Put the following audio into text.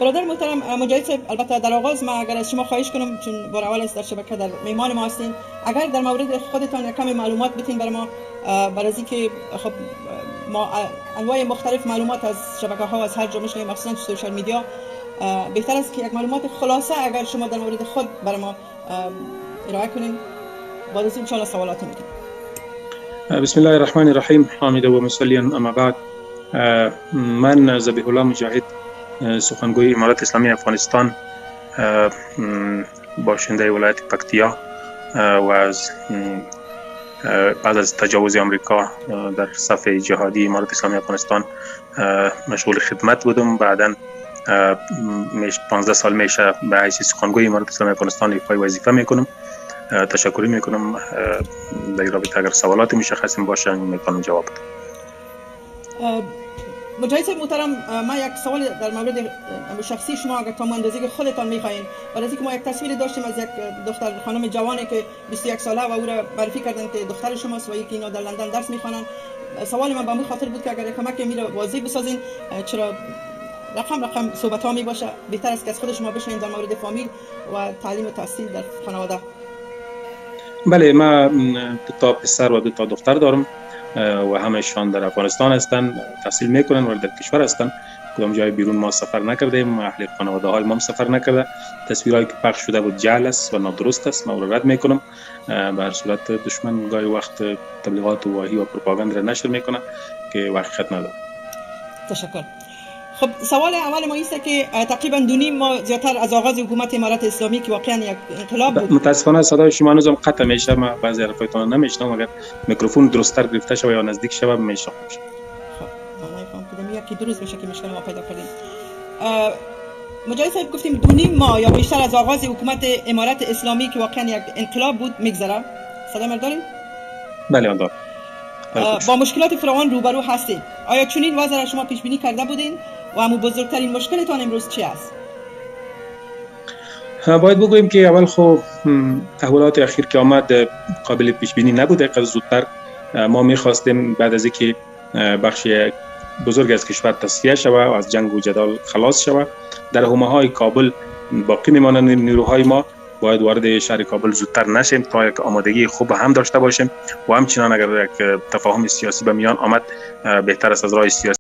برادر محترم مجاهد صاحب، البته در آغاز ما اگر از شما خواهش کنم، چون بار اول است در شبکه در میهمان ما هستین، اگر در مورد خودتان یک کمی معلومات بدین برای ما، برای از اینکه خب ما انواع مختلف معلومات از شبکه‌ها از هر جا میشنویم، مخصوصا تو سوشال میدیا، بهتر است که یک معلومات خلاصه اگر شما در مورد خود برای ما ارائه کنین. بعد از این ان شاء الله سوالات میکنیم. بسم الله الرحمن الرحیم، حامد و مصلیا اما بعد. من ذبیح الله مجاهد، سخنگوی امارت اسلامی افغانستان، باشنده ولایت پکتیا و بعد از تجاوز آمریکا در صف جهادی امارت اسلامی افغانستان مشغول خدمت بودم. بعداً 15 سال میشه به حیث سخنگوی امارت اسلامی افغانستان ایفای وظیفه میکنم. تشکر میکنم. در این رابطه اگر سوالات مشخصی باشه میتونم جواب بدم. مجاهد صاحب محترم، ما یک سوال در مورد شخصی شما اگر تا اندازه خودتان میخواین، برای اینکه ما یک تصویر داشتیم از یک دختر خانم جوانی که 21 ساله و او را معرفی کردن که دختر شماست و یکی اینا در لندن درس میخوانن. سوال من به همین خاطر بود که اگر کمک میره واضح بسازین، چرا رقم صحبت ها می باشه، بهتر است که از خود شما بشنویم در مورد فامیل و تعلیم و تحصیل در خانواده. بله، ما 2 تا پسر و 2 تا دختر دارم و همشان در افغانستان هستند، تحصیل میکنن و در کشور هستند. کدام جای بیرون ما سفر نکردیم، اهل خانواده های ما سفر نکرده. تصویرهایی که پخش شده بود جعل است و نادرست است، ما رد میکنم. به هر صورت دشمن گاهی وقت تبلیغات واهی و پروپاگاند را نشر میکنه که حقیقت نداره. تشکر. خب سوال اول ما است که تقریبا 2.5 ماه زیادتر از آغاز حکومت امارت اسلامی که واقعا یک انقلاب بود. متاسفانه صدای شما هنوزم قطع میشه، ما بعضی حرفایتون نمیشنوم. اگر میکروفون درست‌تر گرفته شود یا نزدیک شود میشه. خب من نمی‌فهم کدام یکی درست بشه که مشکل ما پیدا کردیم. مجاهد صاحب گفتیم 2.5 ماه یا بیشتر از آغاز حکومت امارت اسلامی که واقعا یک انقلاب بود میگذره. صدا من دارین؟ بله آن دارم. با مشکلات فراوان روبرو هستید. آیا چنین وضع را شما پیش بینی کرده بودین و همون بزرگترین مشکلتان امروز چی است؟ باید بگوییم که اول خب تحولات اخیر که آمد قابل پیش بینی نبود. یک زودتر ما می‌خواستیم بعد از اینکه بخش بزرگ از کشور تصفیه شود و از جنگ و جدال خلاص شود، در حومه‌های کابل باقی میمانند نیروهای ما. باید وارد شهر کابل زودتر نشیم تا یک آمادگی خوب هم داشته باشیم و همچنان اگر یک تفاهم سیاسی به میان آمد بهتر است از راه سیاسی